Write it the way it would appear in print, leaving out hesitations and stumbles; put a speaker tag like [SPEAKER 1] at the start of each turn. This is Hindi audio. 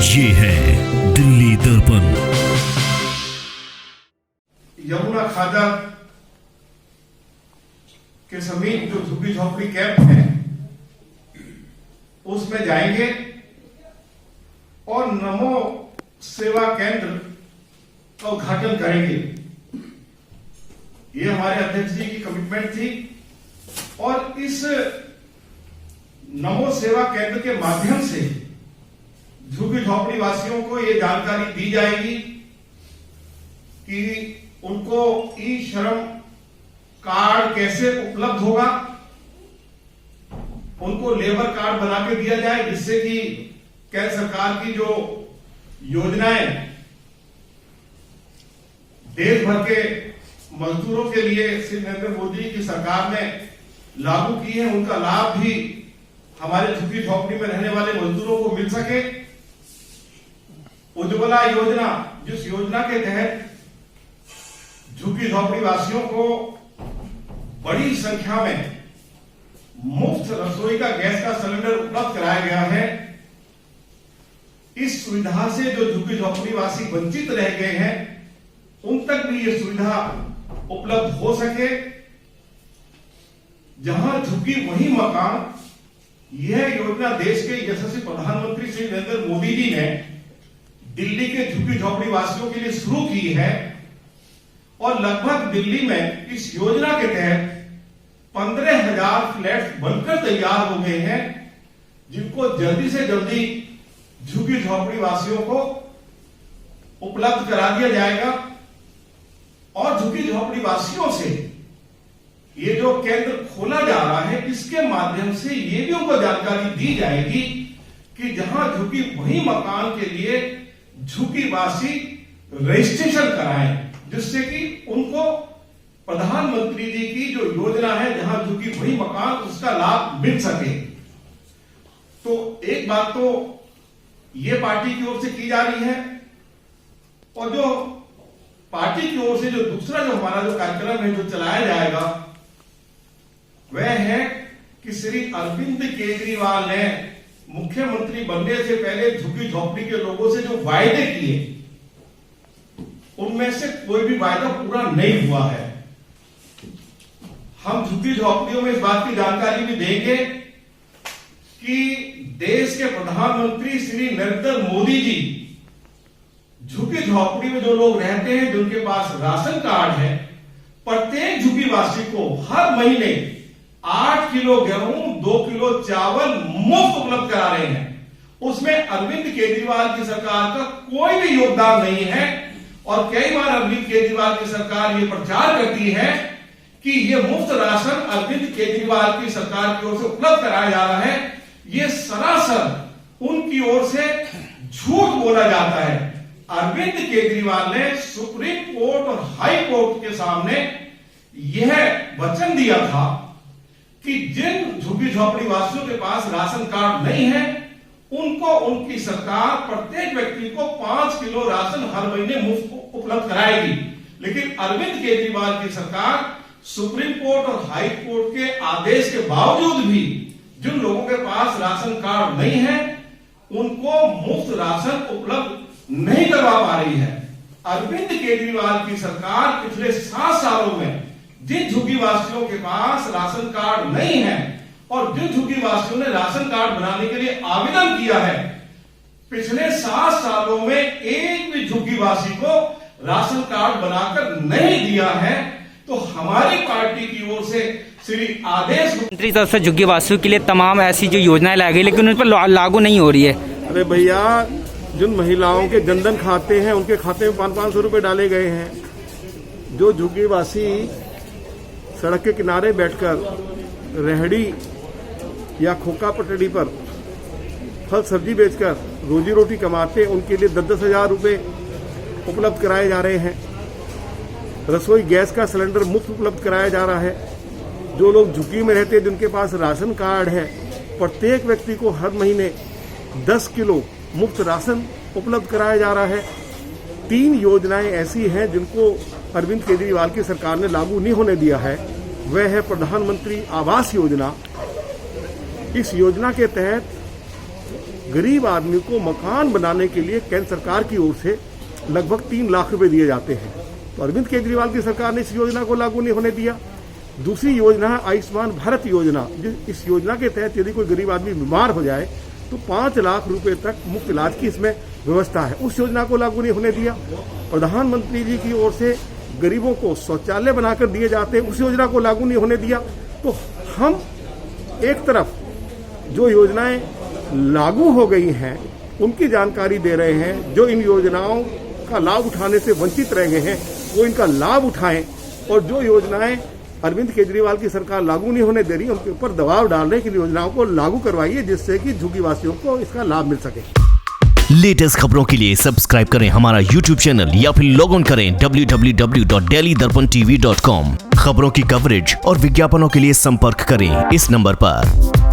[SPEAKER 1] ये है दिल्ली दर्पण।
[SPEAKER 2] यमुना खादा के समीप जो झुग्गी झोपड़ी कैंप है उसमें जाएंगे और नमो सेवा केंद्र का उद्घाटन करेंगे। ये हमारे अध्यक्ष जी की कमिटमेंट थी और इस नमो सेवा केंद्र के माध्यम से झुग्गी झोपड़ी वासियों को ये जानकारी दी जाएगी कि उनको ई श्रम कार्ड कैसे उपलब्ध होगा, उनको लेबर कार्ड बना के दिया जाए जिससे कि केंद्र सरकार की जो योजनाएं देश भर के मजदूरों के लिए श्री नरेंद्र मोदी की सरकार ने लागू की है, उनका लाभ भी हमारे झुग्गी झोपड़ी में रहने वाले मजदूरों को मिल सके। उज्ज्वला योजना, जिस योजना के तहत झुग्गी झोपड़ी वासियों को बड़ी संख्या में मुफ्त रसोई का गैस का सिलेंडर उपलब्ध कराया गया है, इस सुविधा से जो झुग्गी झोपड़ी वासी वंचित रह गए हैं उन तक भी ये सुविधा उपलब्ध हो सके। जहां झुग्गी वही मकान, यह योजना देश के यशस्वी प्रधानमंत्री श्री नरेंद्र मोदी जी ने दिल्ली के झुग्गी झोपड़ी वासियों के लिए शुरू की है और लगभग दिल्ली में इस योजना के तहत 15,000 फ्लैट्स बनकर तैयार हो गए हैं, जिनको जल्दी से जल्दी झुग्गी झोपड़ी वासियों को उपलब्ध करा दिया जाएगा। और झुग्गी झोपड़ी वासियों से ये जो केंद्र खोला जा रहा है, इसके माध्यम से ये भी उनको जानकारी दी जाएगी कि जहां झुग्गी वही मकान के लिए झुग्गी वासी रजिस्ट्रेशन कराएं, जिससे कि उनको प्रधानमंत्री जी की जो योजना है जहां झुग्गी वही मकान, उसका लाभ मिल सके। तो एक बात तो ये पार्टी की ओर से की जा रही है और जो पार्टी की ओर से जो दूसरा जो हमारा जो कार्यक्रम है जो चलाया जाएगा वह है कि श्री अरविंद केजरीवाल ने मुख्यमंत्री बनने से पहले झुग्गी झोपड़ी के लोगों से जो वायदे किए उनमें से कोई भी वायदा पूरा नहीं हुआ है। हम झुग्गी झोपड़ियों में इस बात की जानकारी भी देंगे कि देश के प्रधानमंत्री श्री नरेंद्र मोदी जी झुग्गी झोपड़ी में जो लोग रहते हैं, जिनके पास राशन कार्ड है, प्रत्येक झुग्गी वासी को हर महीने 8 किलो गेहूं, 2 किलो चावल मुफ्त उपलब्ध करा रहे हैं। उसमें अरविंद केजरीवाल की सरकार का कोई भी योगदान नहीं है और कई बार अरविंद केजरीवाल की सरकार ये प्रचार करती है कि ये मुफ्त राशन अरविंद केजरीवाल की सरकार की ओर से उपलब्ध कराया जा रहा है। ये सरासर उनकी ओर से झूठ बोला जाता है। अरविंद केजरीवाल ने सुप्रीम कोर्ट और हाई कोर्ट के सामने यह वचन दिया था कि जिन झुग्गी झोपड़ी वासियों के पास राशन कार्ड नहीं है उनको उनकी सरकार प्रत्येक व्यक्ति को 5 किलो राशन हर महीने मुफ्त उपलब्ध कराएगी। लेकिन अरविंद केजरीवाल की सरकार सुप्रीम कोर्ट और हाई कोर्ट के आदेश के बावजूद भी जिन लोगों के पास राशन कार्ड नहीं है उनको मुफ्त राशन उपलब्ध नहीं करवा पा रही है। अरविंद केजरीवाल की सरकार पिछले 7 सालों में जिन झुग्गी वासियों के पास राशन कार्ड नहीं है और जिन झुग्गी वासियों ने राशन कार्ड बनाने के लिए आवेदन किया है, पिछले 7 सालों में एक भी झुग्गी वासी को राशन कार्ड बनाकर नहीं दिया है। तो हमारी पार्टी की ओर से श्री आदेश
[SPEAKER 3] मंत्री तरफ से झुग्गी वासियों के लिए तमाम ऐसी जो योजनाएं लाई गई लेकिन उन पर लागू नहीं हो रही है।
[SPEAKER 4] अरे भैया, जिन महिलाओं के जनधन खाते हैं उनके खाते में 500 रुपए डाले गए हैं। जो झुग्गीवासी सड़क के किनारे बैठकर रेहड़ी या खोखा पटड़ी पर फल सब्जी बेचकर रोजी रोटी कमाते हैं, उनके लिए 10-10 हजार रुपये उपलब्ध कराए जा रहे हैं। रसोई गैस का सिलेंडर मुफ्त उपलब्ध कराया जा रहा है। जो लोग झुग्गी में रहते हैं जिनके पास राशन कार्ड है, प्रत्येक व्यक्ति को हर महीने 10 किलो मुफ्त राशन उपलब्ध कराया जा रहा है। 3 योजनाएं ऐसी हैं जिनको अरविंद केजरीवाल की सरकार ने लागू नहीं होने दिया है। वह है प्रधानमंत्री आवास योजना। इस योजना के तहत गरीब आदमी को मकान बनाने के लिए केंद्र सरकार की ओर से लगभग 3 लाख रुपए दिए जाते हैं। तो अरविंद केजरीवाल की सरकार ने इस योजना को लागू नहीं होने दिया। दूसरी योजना है आयुष्मान भारत योजना। इस योजना के तहत यदि कोई गरीब आदमी बीमार हो जाए तो 5 लाख रुपए तक मुफ्त इलाज की इसमें व्यवस्था है, उस योजना को लागू नहीं होने दिया। प्रधानमंत्री जी की ओर से गरीबों को शौचालय बनाकर दिए जाते हैं, उस योजना को लागू नहीं होने दिया। तो हम एक तरफ जो योजनाएं लागू हो गई हैं उनकी जानकारी दे रहे हैं, जो इन योजनाओं का लाभ उठाने से वंचित रह गए हैं वो इनका लाभ उठाएं, और जो योजनाएं अरविंद केजरीवाल की सरकार लागू नहीं होने दे रही उनके ऊपर दबाव डाल रहे हैं कि योजनाओं को लागू करवाइए, जिससे कि झुग्गीवासियों को इसका लाभ मिल सके।
[SPEAKER 1] लेटेस्ट खबरों के लिए सब्सक्राइब करें हमारा YouTube चैनल या फिर लॉग ऑन करें www.delhidarpantv.com। खबरों की कवरेज और विज्ञापनों के लिए संपर्क करें इस नंबर पर।